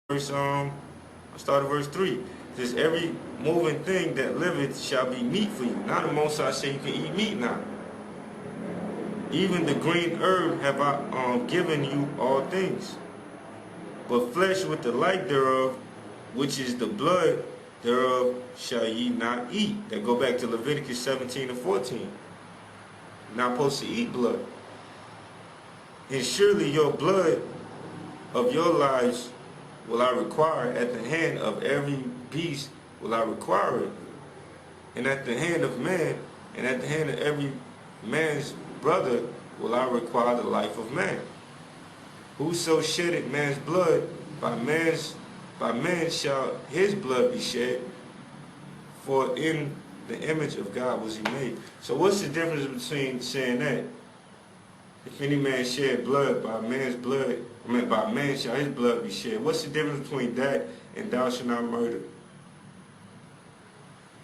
verse I start at verse 3. It says, every moving thing that liveth shall be meat for you. Now the Most High say you can eat meat now. Even the green herb have I given you all things. But flesh with the like thereof, which is the blood thereof, shall ye not eat. That go back to Leviticus 17 and 14. Not supposed to eat blood. And surely your blood of your lives will I require, at the hand of every beast will I require it. And at the hand of man, and at the hand of every man's brother will I require the life of man. Whoso sheddeth man's blood, by man shall his blood be shed, for in the image of God was he made. So what's the difference between saying that? If any man shed blood, by man shall his blood be shed. What's the difference between that and thou shalt not murder?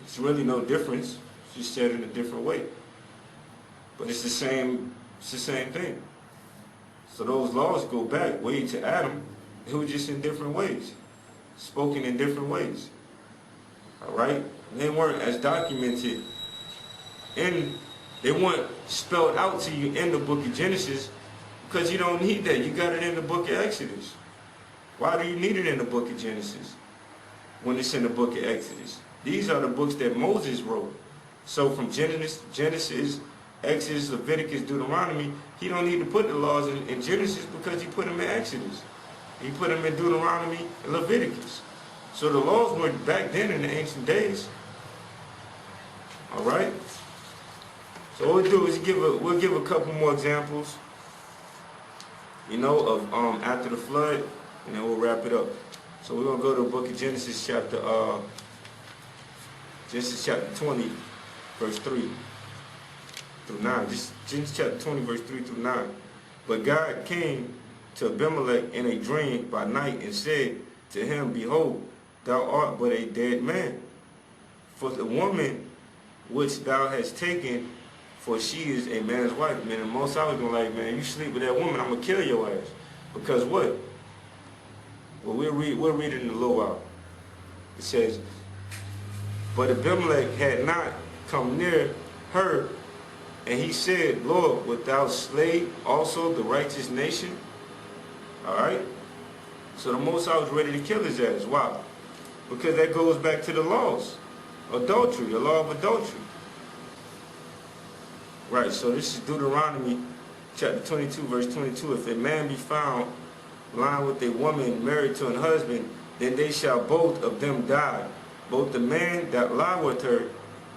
It's really no difference. It's just said in a different way. But it's the same thing. So those laws go back way to Adam. It was just in different ways. Spoken in different ways. Alright? They weren't as documented they weren't spelled out to you in the book of Genesis, because you don't need that. You got it in the book of Exodus. Why do you need it in the book of Genesis when it's in the book of Exodus? These are the books that Moses wrote. So from Genesis, Exodus, Leviticus, Deuteronomy, he don't need to put the laws in Genesis because he put them in Exodus. He put them in Deuteronomy and Leviticus. So the laws were back then in the ancient days. All right? So what we'll do is we'll give a couple more examples, of after the flood, and then we'll wrap it up. So we're gonna go to the book of Genesis chapter 20, verse 3 through 9. Genesis chapter 20, verse 3 through 9. But God came to Abimelech in a dream by night and said to him, Behold, thou art but a dead man. For the woman which thou hast taken, for she is a man's wife. Man, the Most High was going like, man, you sleep with that woman, I'm going to kill your ass. Because what? Well, we'll read it in a little while. It says, but Abimelech had not come near her, and he said, Lord, wilt thou slay also the righteous nation? All right? So the Most High was ready to kill his ass. Why? Because that goes back to the laws. Adultery, the law of adultery. Right, so this is Deuteronomy chapter 22, verse 22. If a man be found lying with a woman married to an husband, then they shall both of them die. Both the man that lie with her,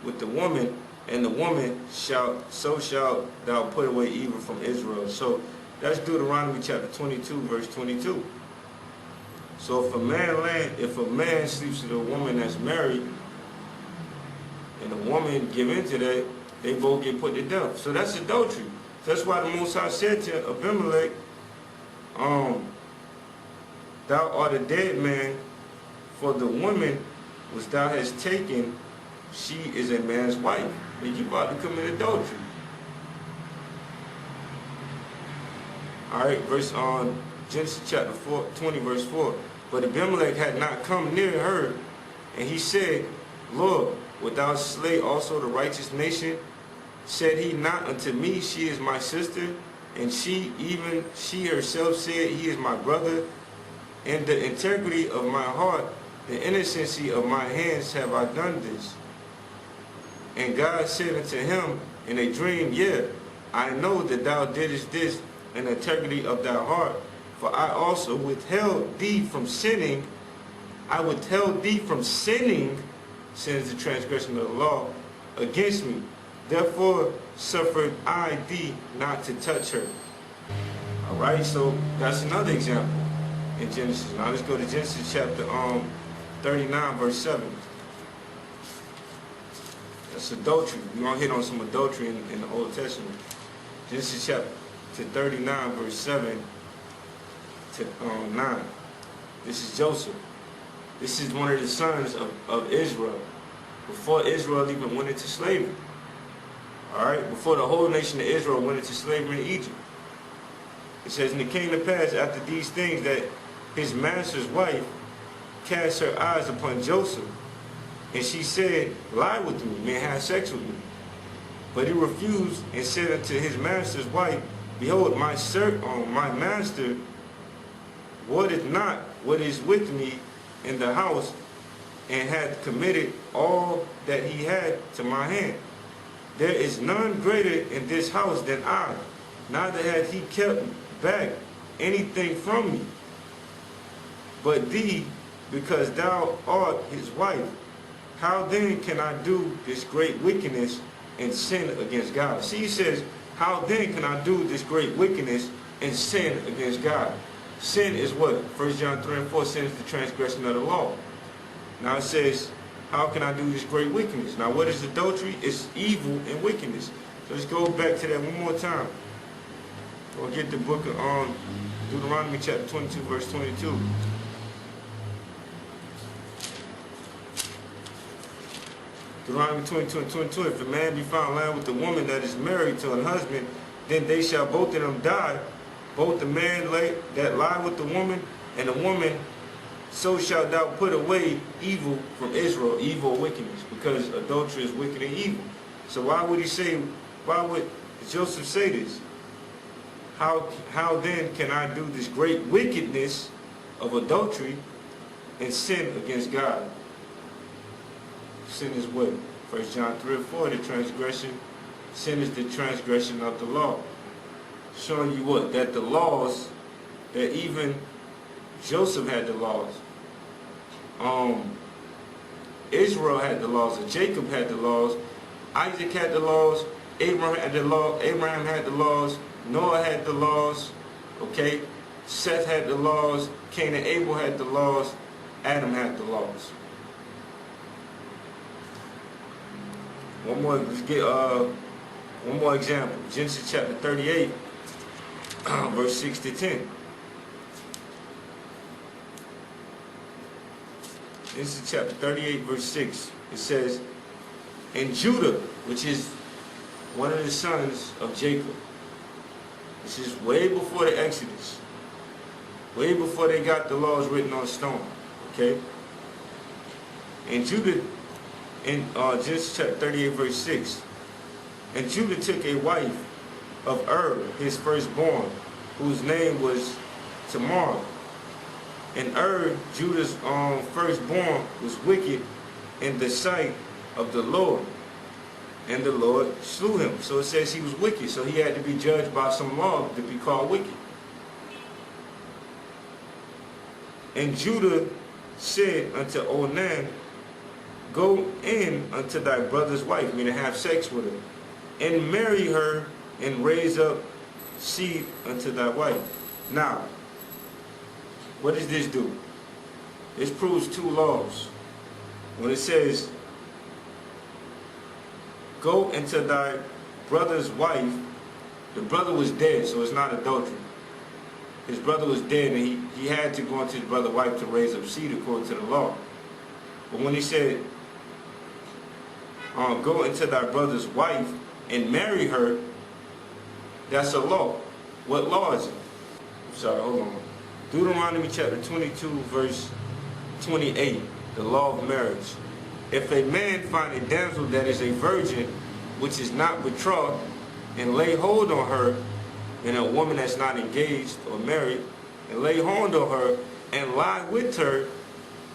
with the woman, and the woman shall thou put away evil from Israel. So that's Deuteronomy chapter 22, verse 22. So if a man sleeps with a woman that's married, and the woman give into that, they both get put to death. So that's adultery. That's why the Most High said to Abimelech, thou art a dead man, for the woman which thou hast taken, she is a man's wife. And you about to commit adultery. Alright, verse on Genesis chapter 20, verse 4. But Abimelech had not come near her, and he said, Lord, wilt thou slay also the righteous nation? Said he not unto me, she is my sister? And she herself said, he is my brother. In the integrity of my heart, the innocency of my hands have I done this. And God said unto him in a dream, Yea, I know that thou didst this in the integrity of thy heart, for I also withheld thee from sinning. I withheld thee from sinning, since the transgression of the law against me. Therefore suffered I thee not to touch her. Alright, so that's another example in Genesis. Now let's go to Genesis chapter 39, verse 7. That's adultery. We're going to hit on some adultery in the Old Testament. Genesis chapter 39, verse 7 to 9. This is Joseph. This is one of the sons of Israel, before Israel even went into slavery. Alright, before the whole nation of Israel went into slavery in Egypt. It says, and it came to pass after these things that his master's wife cast her eyes upon Joseph, and she said, lie with me, may have sex with me. But he refused and said unto his master's wife, behold, my master wotteth not what is with me in the house, and hath committed all that he had to my hand. There is none greater in this house than I, neither hath he kept back anything from me. But thee, because thou art his wife, how then can I do this great wickedness and sin against God? See, he says, how then can I do this great wickedness and sin against God? Sin is what? 1 John 3 and 4, sin is the transgression of the law. Now it says, how can I do this great wickedness? Now what is adultery? It's evil and wickedness. So let's go back to that one more time. We'll get the book of Deuteronomy chapter 22, verse 22. Deuteronomy 22 and 22, if a man be found lying with a woman that is married to a husband, then they shall both of them die, both the man that lie with the woman, and the woman, so shalt thou put away evil from Israel, evil or wickedness, because adultery is wicked and evil. So why would Joseph say this? How then can I do this great wickedness of adultery and sin against God? Sin is what? 1 John 3 and 4, the transgression. Sin is the transgression of the law. Showing you what? That the laws, that even Joseph had the laws. Israel had the laws, and Jacob had the laws, Isaac had the laws, Abraham had the laws, Noah had the laws, okay? Seth had the laws, Cain and Abel had the laws, Adam had the laws. Let's get one more example. Genesis chapter 38, verse 6 to 10. This is chapter 38, verse 6. It says, and Judah, which is one of the sons of Jacob, this is way before the Exodus, way before they got the laws written on stone, okay? And Judah, in Genesis chapter 38, verse 6, and Judah took a wife of his firstborn, whose name was Tamar. And Judah's firstborn, was wicked in the sight of the Lord, and the Lord slew him. So it says he was wicked, so he had to be judged by some law to be called wicked. And Judah said unto Onan, go in unto thy brother's wife, meaning have sex with her, and marry her, and raise up seed unto thy wife. Now, what does this do? This proves two laws. When it says, go into thy brother's wife, the brother was dead, so it's not adultery. His brother was dead, and he had to go into his brother's wife to raise up seed according to the law. But when he said, go into thy brother's wife and marry her, that's a law. What law is it? Sorry, hold on. Deuteronomy chapter 22, verse 28, the law of marriage. If a man find a damsel that is a virgin, which is not betrothed, and lay hold on her, and a woman that's not engaged or married, and lay hold on her, and lie with her,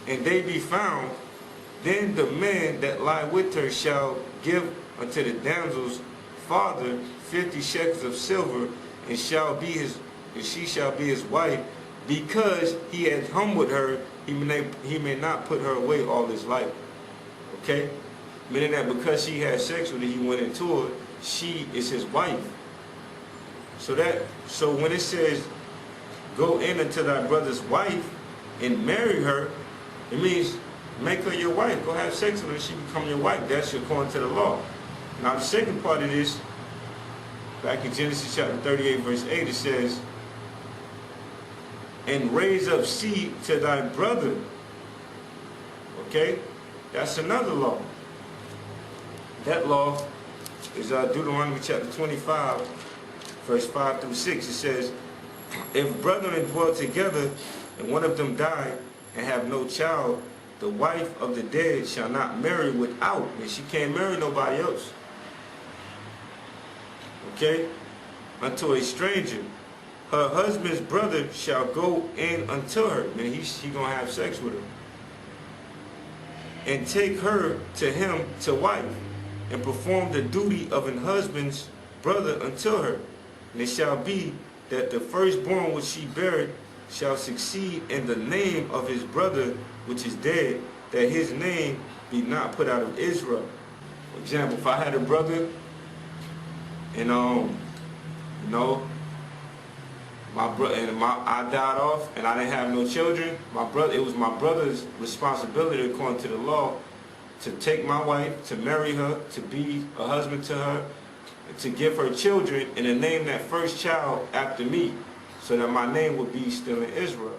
and they be found, then the man that lie with her shall give unto the damsel's father 50 shekels of silver, and she shall be his wife, because he has humbled her, he may not put her away all his life. Okay? Meaning that because she had sex with her, he went into her, she is his wife. So when it says, go in unto thy brother's wife and marry her, it means make her your wife. Go have sex with her, she become your wife. That's according to the law. Now the second part of this, back in Genesis chapter 38, verse 8, it says, and raise up seed to thy brother. Okay? That's another law. That law is Deuteronomy chapter 25, verse 5 through 6. It says, if brethren dwell together and one of them die and have no child, the wife of the dead shall not marry without, and she can't marry nobody else. Okay? Unto a stranger. Her husband's brother shall go in unto her, and he gonna have sex with her, and take her to him to wife, and perform the duty of an husband's brother unto her. And it shall be that the firstborn which she beareth shall succeed in the name of his brother which is dead, that his name be not put out of Israel. For example, if I had a brother and I died off and I didn't have no children, it was my brother's responsibility according to the law to take my wife, to marry her, to be a husband to her, to give her children, and to name that first child after me, so that my name would be still in Israel.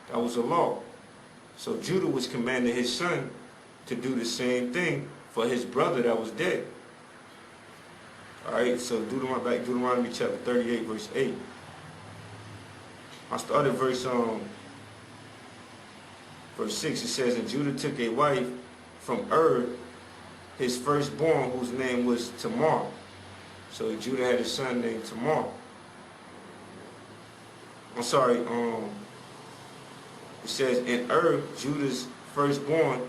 That was a law. So Judah was commanding his son to do the same thing for his brother that was dead. Alright, so Deuteronomy chapter 38, verse 8. I started verse 6. It says, and Judah took a wife from his firstborn, whose name was Tamar. So Judah had a son named Tamar. I'm sorry, it says, in Judah's firstborn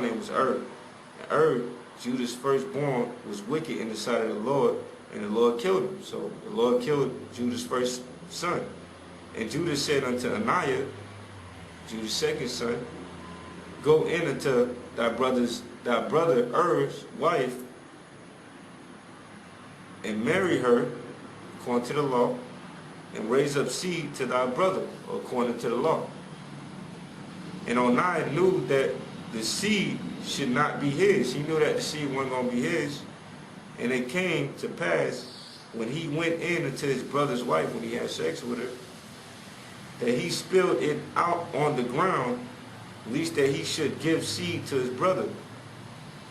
name was And Judah's firstborn, was wicked in the sight of the Lord, and the Lord killed him. So the Lord killed Judah's first son. And Judah said unto Aniah, Judah's second son, go in unto thy brother wife, and marry her according to the law, and raise up seed to thy brother according to the law. And Oniah knew that the seed should not be his. He knew that the seed wasn't going to be his. And it came to pass, when he went in unto his brother's wife, when he had sex with her, that he spilled it out on the ground, lest that he should give seed to his brother.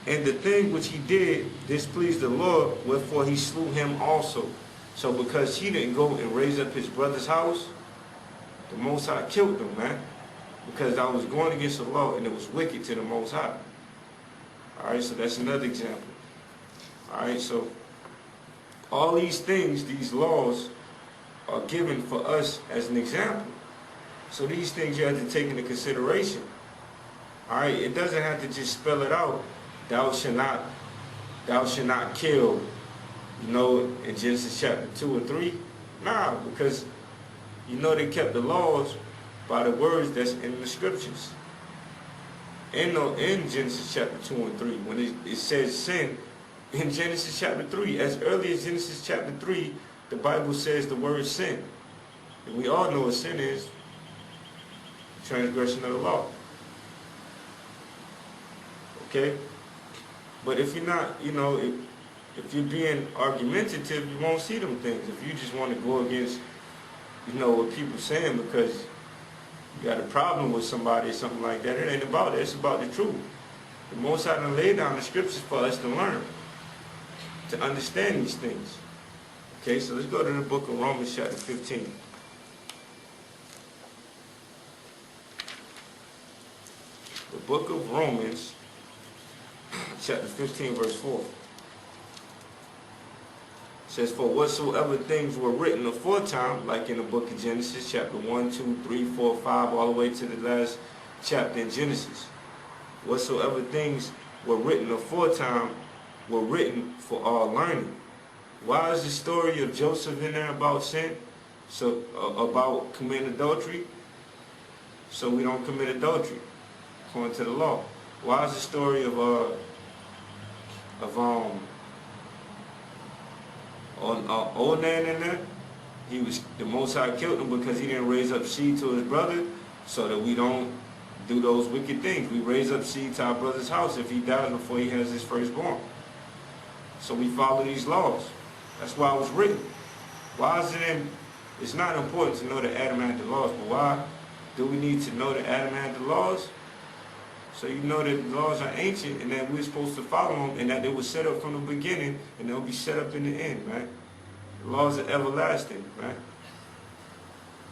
And the thing which he did displeased the Lord, wherefore he slew him also. So because he didn't go and raise up his brother's house, the Most High killed him, man. Because I was going against the law, and it was wicked to the Most High. Alright, so that's another example. Alright, so all these things, these laws, are given for us as an example. So these things you have to take into consideration. Alright, it doesn't have to just spell it out. Thou shalt not kill, in Genesis chapter 2 and 3. Nah, because they kept the laws by the words that's in the scriptures. In Genesis chapter 2 and 3, when it says sin, in Genesis chapter 3, as early as Genesis chapter 3, the Bible says the word sin. And we all know what sin is: transgression of the law. Okay? But if you're not, if you're being argumentative, you won't see them things. If you just want to go against, what people saying because you got a problem with somebody or something like that, it ain't about it. It's about the truth. The Most High done laid down the scriptures for us to learn, to understand these things. Okay, so let's go to the book of Romans chapter 15. The book of Romans chapter 15, verse 4. It says, for whatsoever things were written aforetime, like in the book of Genesis, chapter 1, 2, 3, 4, 5, all the way to the last chapter in Genesis. Whatsoever things were written aforetime were written for our learning. Why is the story of Joseph in there about sin? So, about committing adultery? So we don't commit adultery, according to the law. Why is the story of Onan in there? The Most High killed him because he didn't raise up seed to his brother, so that we don't do those wicked things. We raise up seed to our brother's house if he dies before he has his firstborn. So we follow these laws. That's why it was written. Why is it it's not important to know that Adam had the laws, but why do we need to know that Adam had the laws? So you know that the laws are ancient and that we're supposed to follow them, and that they were set up from the beginning and they'll be set up in the end, right? The laws are everlasting, right?